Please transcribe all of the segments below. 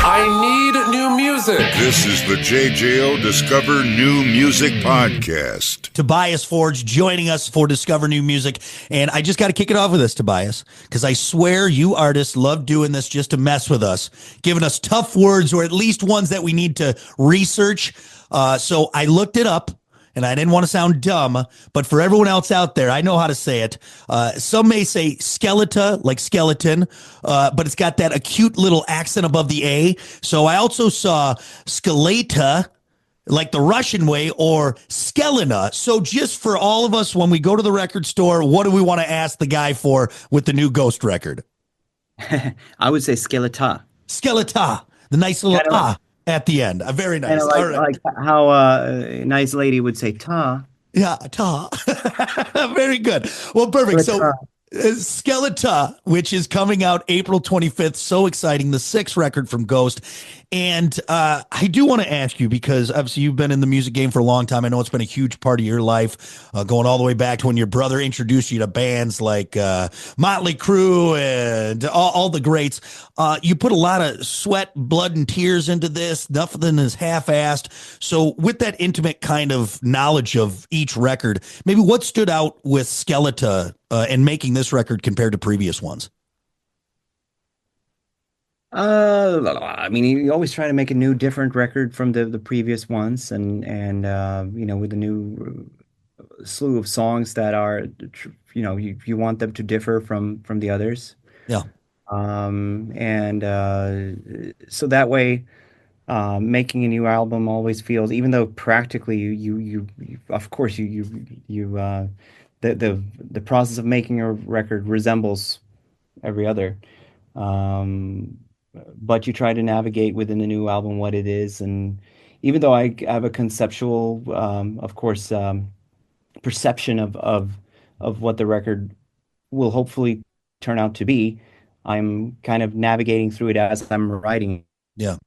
I need new music. This is the JJO Discover New Music Podcast. Tobias Forge joining us for Discover New Music. And I just got to kick it off with this, Tobias, because I swear you artists love doing this just to mess with us, giving us tough words or at least ones that we need to research. So I looked it up. And I didn't want to sound dumb, but for everyone else out there, I know how to say it. Some may say Skeleta, like skeleton, but it's got that acute little accent above the A. So I also saw Skeleta, like the Russian way, or Skelena. So just for all of us, when we go to the record store, what do we want to ask the guy for with the new Ghost record? I would say Skeleta. Skeleta, the nice little at the end. Very nice. Like, all right. Like how a nice lady would say ta. Yeah, ta. Very good. Well, perfect. So Skeleta, which is coming out April 25th. So exciting. The sixth record from Ghost. And I do want to ask you, because obviously you've been in the music game for a long time. I know it's been a huge part of your life, going all the way back to when your brother introduced you to bands like Motley Crue and all the greats. You put a lot of sweat, blood, and tears into this. Nothing is half-assed. So with that intimate kind of knowledge of each record, maybe what stood out with Skeleta and making this record compared to previous ones? I mean, you always try to make a new, different record from the previous ones, and you know, with a new slew of songs that are, you know, you want them to differ from the others. Yeah. And so that way, making a new album always feels, even though practically you of course the process of making a record resembles every other. But you try to navigate within the new album what it is. And even though I have a conceptual, of course, perception of what the record will hopefully turn out to be, I'm kind of navigating through it as I'm writing it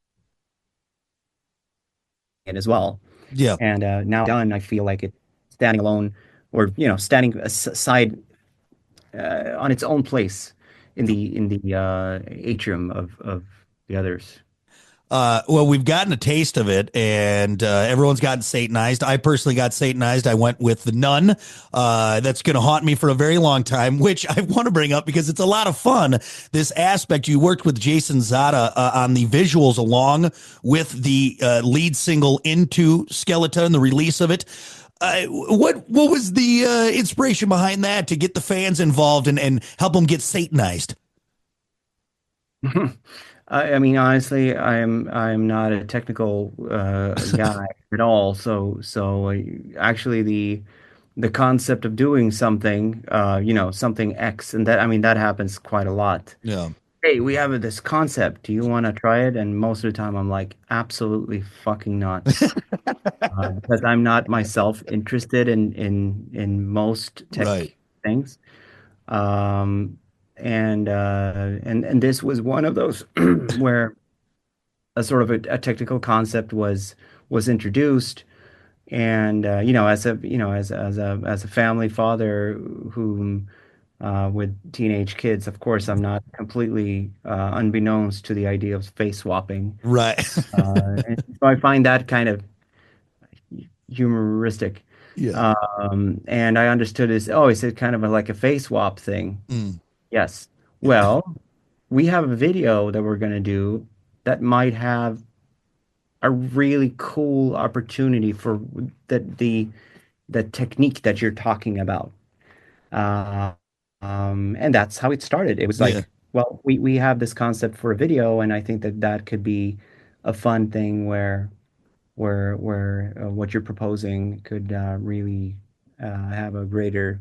as well. Yeah. And now done, I feel like it's standing alone, or, you know, standing aside on its own place in the atrium of the others. Well, we've gotten a taste of it, and everyone's gotten Satanized. I personally got Satanized. I went with the Nun. That's going to haunt me for a very long time, which I want to bring up because it's a lot of fun. This aspect, you worked with Jason Zada on the visuals along with the lead single Into Skeleta and the release of it. What was the inspiration behind that to get the fans involved and help them get Satanized? I mean, honestly, I'm not a technical guy at all. So actually, the concept of doing something, you know, something X, and that, I mean, that happens quite a lot. Yeah. Hey, we have this concept. Do you want to try it? And most of the time, I'm like, absolutely fucking not, because I'm not myself interested in most tech things. And this was one of those where a sort of a technical concept was introduced, and you know, as a family father who with teenage kids, of course, I'm not completely unbeknownst to the idea of face swapping. Right. And so I find that kind of humoristic. Yeah. And I understood this. Oh, is it kind of like a face swap thing? Mm. Yes. Well, we have a video that we're going to do that might have a really cool opportunity for the technique that you're talking about. And that's how it started. It was like, well, we have this concept for a video, and I think that could be a fun thing where what you're proposing could really have a greater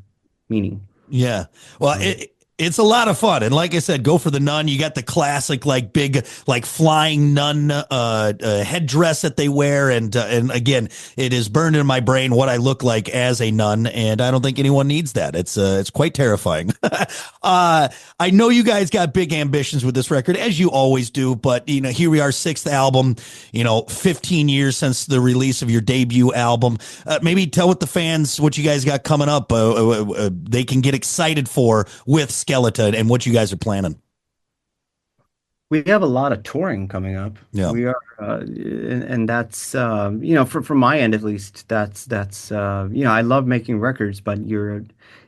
meaning. Yeah. Well, it's a lot of fun. And like I said, go for the Nun. You got the classic, like big, like flying nun headdress that they wear. And again, it is burned in my brain what I look like as a nun. And I don't think anyone needs that. It's quite terrifying. I know you guys got big ambitions with this record, as you always do. But, you know, here we are, sixth album, you know, 15 years since the release of your debut album. Maybe tell what the fans what you guys got coming up. They can get excited for with Skeleta and what you guys are planning. We have a lot of touring coming up. Yeah. We are, and that's from my end at least. That's I love making records, but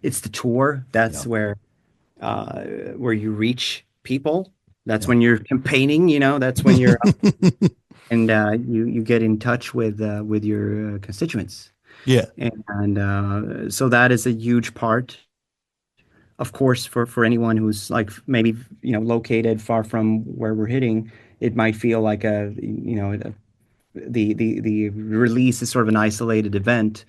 it's the tour. Yeah. That's where you reach people. That's Yeah. when you're campaigning. That's when you're and you get in touch with your constituents, Yeah. and so that is a huge part. Of course, for anyone who's like maybe located far from where we're hitting, it might feel like the release is sort of an isolated event.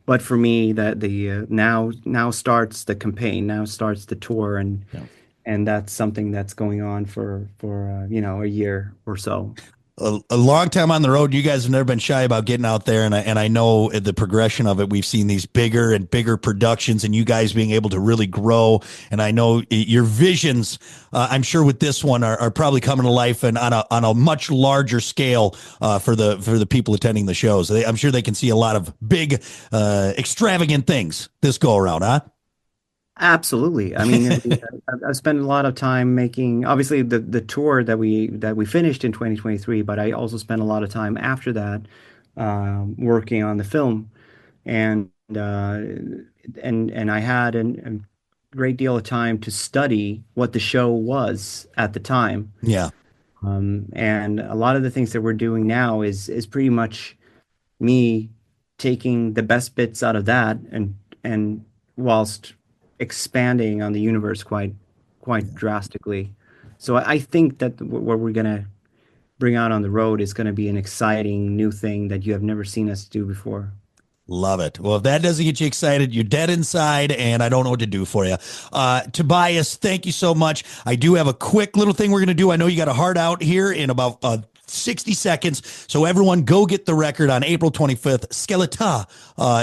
But for me, that the now starts the campaign, now starts the tour, Yeah. and that's something that's going on for a year or so. A long time on the road. You guys have never been shy about getting out there, and I know the progression of it. We've seen these bigger and bigger productions, and you guys being able to really grow. And I know your visions. I'm sure with this one are probably coming to life and on a much larger scale for the people attending the shows. I'm sure they can see a lot of big, extravagant things this go around, huh? Absolutely. I mean, I've spent a lot of time making, obviously the tour that we finished in 2023, but I also spent a lot of time after that working on the film, and and I had a great deal of time to study what the show was at the time. Yeah. And a lot of the things that we're doing now is pretty much me taking the best bits out of that and whilst expanding on the universe quite drastically. So I think that what we're gonna bring out on the road is going to be an exciting new thing that you have never seen us do before. Love it. Well, if that doesn't get you excited, you're dead inside, and I don't know what to do for you. Tobias, thank you so much. I do have a quick little thing we're going to do. I know you got a heart out here in about 60 seconds. So everyone go get the record on April 25th. Skeleta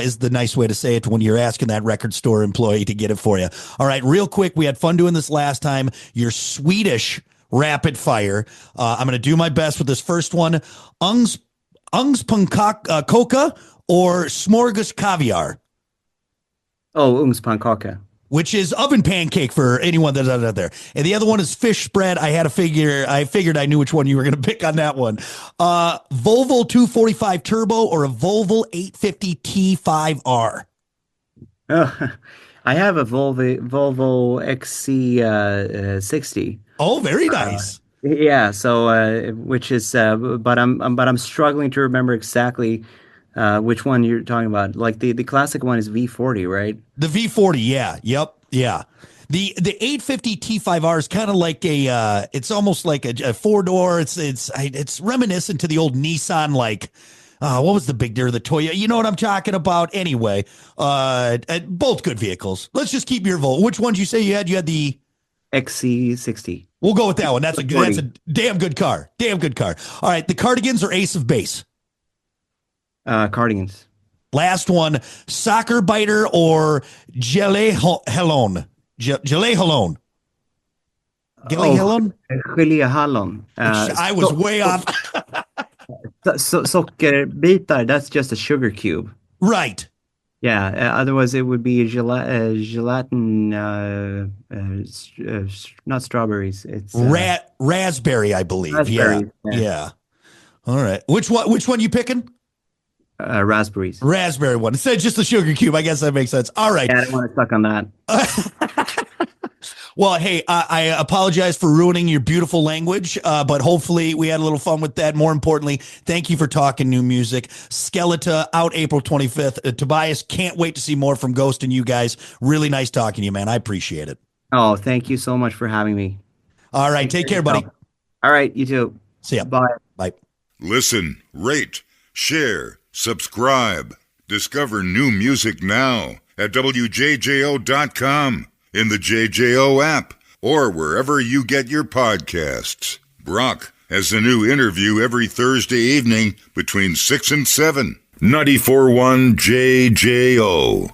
is the nice way to say it when you're asking that record store employee to get it for you. All right, real quick. We had fun doing this last time. You're Swedish rapid fire. I'm going to do my best with this first one. Ugnspannkaka or smorgas caviar, Oh, ugnspannkaka. which is oven pancake for anyone that's out there. And the other one is fish spread. I figured I knew which one you were going to pick on that one. Volvo 245 Turbo or a Volvo 850 T5R. Oh, I have a Volvo XC60. Oh, very nice. Yeah, so which is but I'm struggling to remember exactly which one you're talking about. Like the classic one is V40, right? The V40, yeah. Yep. Yeah. The 850 T5R is kind of like it's almost like a four-door. It's reminiscent to the old Nissan, like what was the big deer, the Toyota? You know what I'm talking about? Anyway, both good vehicles. Let's just keep your vote. Which ones you say you had? You had the XC60. We'll go with that one. That's a 40. damn good car. Damn good car. All right, the Cardigans or Ace of Base? Cardigans. Last one, Soccer Biter or Gelé Helon? Gelé Helon. Gelé Helon? Gelee Hallon. I was way off. Sockerbitar, that's just a sugar cube. Right. Yeah, otherwise it would be gelatin, not strawberries. It's Raspberry, I believe. raspberries. Yeah. All right. Which one you picking? Raspberries. Raspberry one. Instead of just the sugar cube. I guess that makes sense. All right. Yeah, I don't want to suck on that. Well, hey, I apologize for ruining your beautiful language, but hopefully we had a little fun with that. More importantly, thank you for talking new music. Skeleta out April 25th. Tobias, can't wait to see more from Ghost and you guys. Really nice talking to you, man. I appreciate it. Oh, thank you so much for having me. All right. Take care, buddy. All right, you too. See ya. Bye. Bye. Listen, rate, share, subscribe. Discover new music now at WJJO.com, in the JJO app, or wherever you get your podcasts. Brock has a new interview every Thursday evening between 6 and 7. 94.1 JJO.